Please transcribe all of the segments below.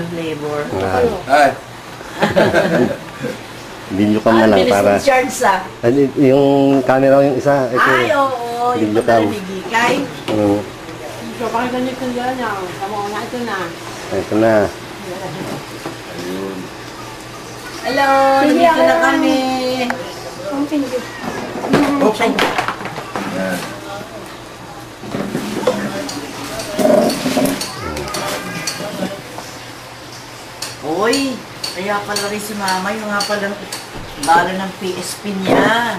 Flavor. Ay. Video cam na lang para... Charge sa. Yung camera yung isa. Ito, Ay, oo. Yung video cam. pagkalimigikay. So, pakita niyo ito dyan. Tama na, ito na. Ito na. Hello, nandito na kami. Ang pinigil. Oops. Yan. Uy, kaya pala rin si Mama, yung nga pala bala ng PSP niya.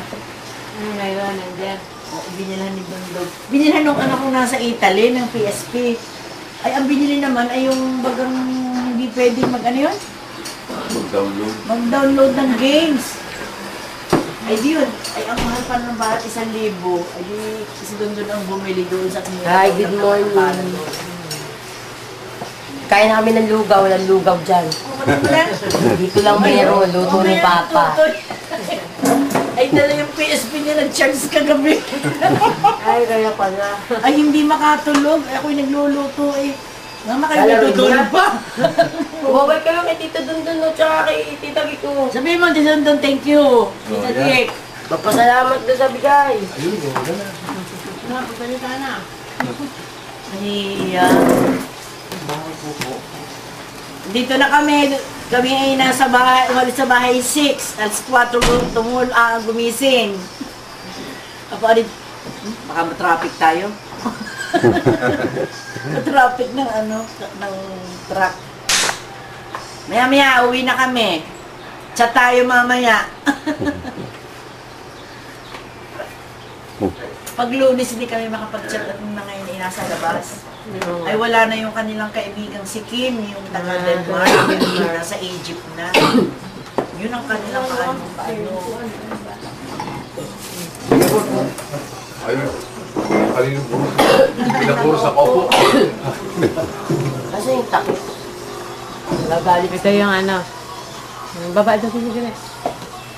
Ano ngayon, nandiyan? O, binilhan ni Bundog. Binilhan nung anak ko nasa Italy ng PSP. Ay, ang binili naman ay yung bagang hindi pwedeng mag-ano yun? Mag-download. Mag-download ng games. Ay, di yun. Ay, ang mahal pa ng bahat 1,000. Ay, si Dundun ang bumili doon sa kanya. Hi, good morning. Kain namin ng lugaw, walang lugaw dyan. Dito lang meron, luto ni Papa. Ay, dala yung PSP niya nag-charge kagabi. Ay, kaya pala. Ay, hindi makatulog. Ay, ako'y nagluluto eh. Mama, kayo natutulog pa. Bumabay ka lang kay Tito Dundun, no, tsaka kay Tita Kiko. Sabihin mo, Dundun, thank you. Tita Dick. Magpasalamat doon sa bigay. Ayun, wala na. Pagsalita na. Ay, dito na kami. Kami ay nasa bahay, umalis sa bahay 6. Alas 4 gumising. Ako rin, baka matraffic tayo. Matraffic ng ng truck. Maya-maya, uwi na kami. Chat tayo mamaya. Pag Lunes, hindi kami makapag-chat at na ngayon ay nasa labas. Ay wala na yung kanilang kaibigang si Kim, yung taga Denmark, yung nasa Egypt na. Yun ang kanilang paano. Ayun. Kalinong puro. Pinapuro sa kopo. Kasi yung takip. Nagagalit. Ito yung ano. Yung babae daw pinigil eh.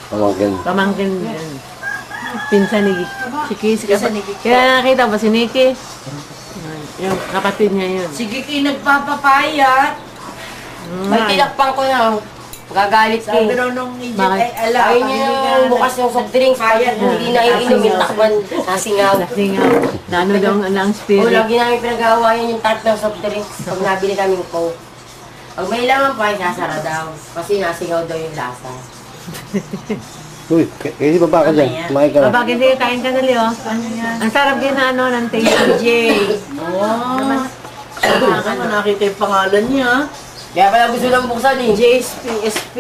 Pamangkin. Pamangkin yan. Pinsan ni Kiki. Pinsan ni Kiki. Kaya nakita ba si Nikki? Yung kapatid niya yun. Sige, nagpapapayat. May tinakpang ko na. Pagagalit ka Sabi eh. raw nung Egypt, Bakit? ay ala, Ayun niya yung bukas yung soft drinks. Pag hindi na iinom yung takban. Nasingaw. Nasingaw. Na ano daw ang O, spirit. lagi namin pinag-aawayan yung tart ng soft drinks. Pag nabili kami ng Coke. Pag may laman pa, sasara daw. Kasi nasingaw daw yung lasa. Uy, kasi baba ka dyan. Kumain ka na. Bakit hindi kain ka na, Leo? Ang sarap din na ano, ng taste. J. Oh. Ano, nakita yung pangalan niya. Kaya pala gusto lang buksan eh. JSP, SP.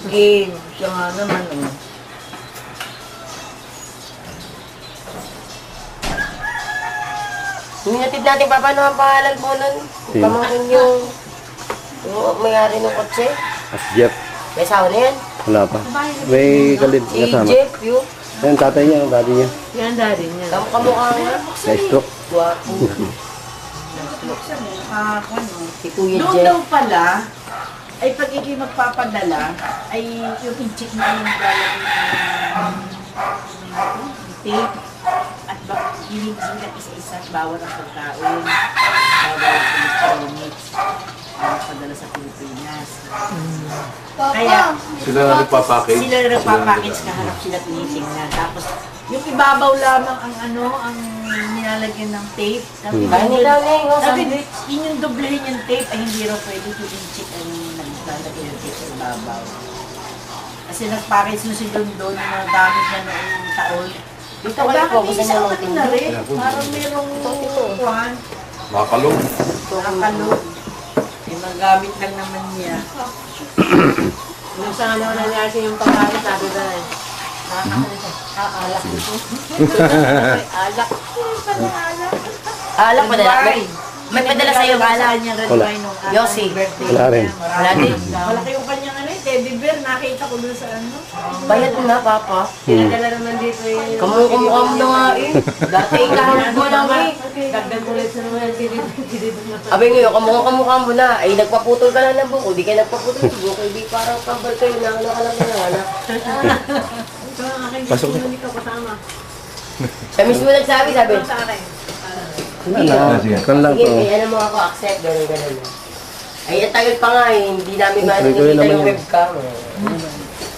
Game. Siya nga naman. Hinatid natin pa paano ang pangalan po nun. Sino? Pamangkin yung may-ari ng kotse. As Jeff. May asawa na yan. Wala pa. May kalib Si kasama. Jeff, yun. Yan, tatay niya, daddy niya. Yan daddy niya. Kamukha nga. Na-stroke. Guwapo. Si Kuya Doon Jeff. daw pala, ay pag ikay magpapadala, ay yung i-check na yung lalagay ng tape at hinihingat isa-isa at bawal ang pagkaon, bawal ang electronics, padala sa Pilipinas. Kaya, Sila na nagpapackage. sila na nagpapackage, kaharap sila tinitingnan. Tapos, yung ibabaw lamang ang ang nilalagyan ng tape. Sabi Kaya nila na yung sabi, sandwich. yun yung doblehin yung tape, ay hindi raw pwede i-check ang naglalagay ng tape sa ibabaw. Kasi nag-package mo si Dondon na gamit niya noong taon. Dito ko lang po. Gusto niya mga na rin. Parang merong kuhan, Makakalong. nakakalog. Yung magamit lang naman niya. Nung sa ano nangyari yung pagkain, sabi ba eh. Alak ito. Alak. Alak pa dala. May padala sa'yo ba? Wala niya red Wala. wine nung Yossi. birthday. Wala rin. Wala din. Malaki yung kanyang teddy bear. Nakita ko doon sa ano. Bayad mo na, Papa. Pinadala naman dito eh. Kamukha mo na nga eh. Dati ikaharap mo lang eh. Dagdag ulit sa naman si Abay ngayon, kamukha mo na. Ay, nagpaputol ka na ng buko. Di ka nagpaputol ng buko. Hindi parang kambal kayo na ano ka lang na anak. Ito ang aking Pasok na. hindi ka kasama. Siya mismo nagsabi, sabi. Sa akin. Wala na. Kan lang Sige, to. kaya ano mo ako accept. Ganun. Ay, ang tagal pa nga eh. Hindi namin Tuloy-tuloy makikita naman yung yun. webcam.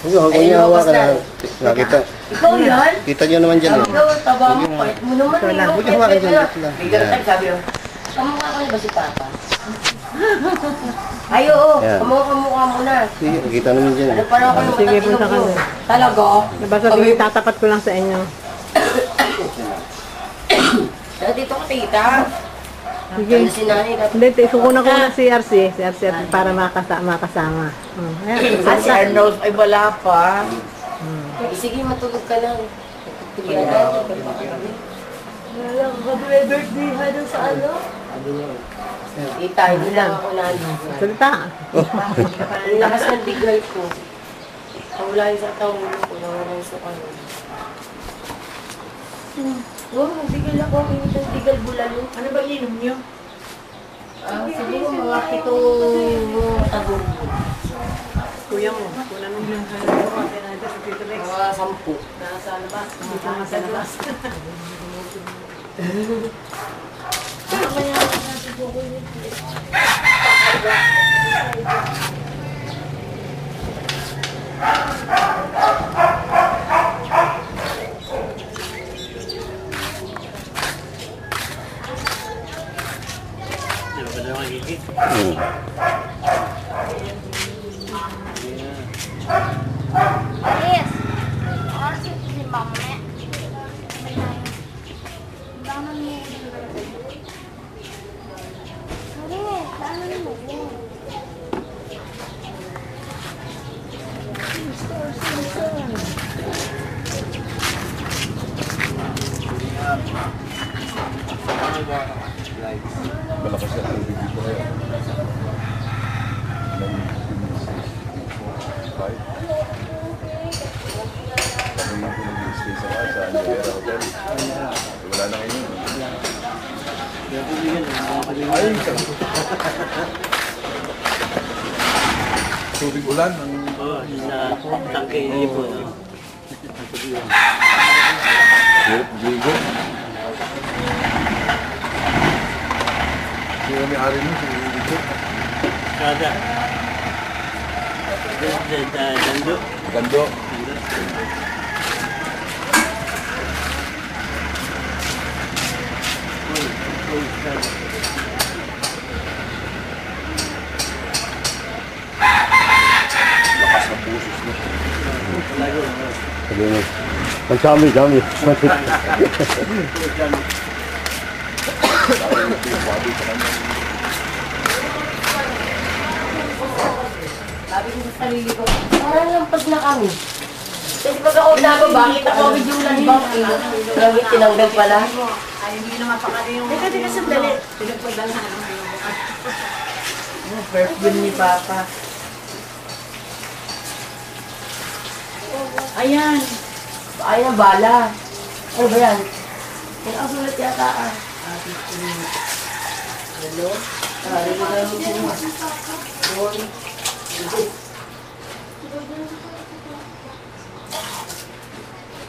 Huwag Ay, niyo hawakan lumabas na. na. Nakita. Ikaw yan? Kita niyo naman dyan. Sabi ko, taba mo, pait mo naman eh. Huwag niyo hawakan dyan. Dito lang. Bigla na sabi ko, kamukha ko na ba si Papa? Ay, oo. Yan. Kamukha mo na. Sige, kita naman dyan. Ano parang ako yung Sige, matatinog punta ka mo. na. Talaga? Basta sige, tatapat ko lang sa inyo. Dito ka, tita. Sige. Ano si nanay? Hindi, kukunan ko na si RC para makasama. Ayan, Ah, si Arnold ay wala pa. Eh, sige, matulog ka lang. Tugian natin. Mag-birthday ha doon sa ano? Tita, hindi lang ako nandito. salita. Ang lakas ng bigay ko. Nawala yung sa taong ko, nawala yung sa ano. Oo, magbigay ako. Hindi ng bigal bulalo. Ano ba inom nyo? Siguro mga 7 tagong. Kuya mo, kunan mo yung Mga 10. Nasa labas. Dito nga sa labas. Yes. Kasi si mama. Danan mo. Hindi, danan mo. Malakas yan ang bibig ko ngayon. Kahit. Kami yung nag-stay sa casa, Andrea Hotel. Wala na ngayon. Ay, tubig ulan. Ligo. Sino may-ari nun? Si Ligo. Gando. Lakas ng pusos mo. Sabi mo. Ang dami. Sabi ko sa sarili ko, lampag na kami. Kasi pag ako dago, bakit ako yung landbang Gawin tinanggal pala. Ay, hindi naman pa kami yung... Teka, sandali. Pinagpadalhan mo yung perfume ni Papa. Ayan. Ay, ang bala. Ano ba yan? Yung ang sulat yata ah. Hello? Rin ko kayo mo.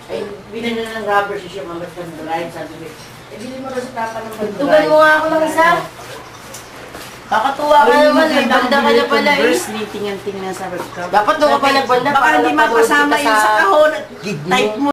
Ay, binan na ng rubber si siya, mamat ng drive, sabi ko. Eh, bilhin mo rin sa Papa ng drive. Tugan mo nga ako ng isa. Kakatuwa ka naman, may banda ka na pala eh. Tingnan-tingnan sa ref cup. Dapat doon ka pa nagbanda. Baka hindi mapasama yun sa kahon. Type mo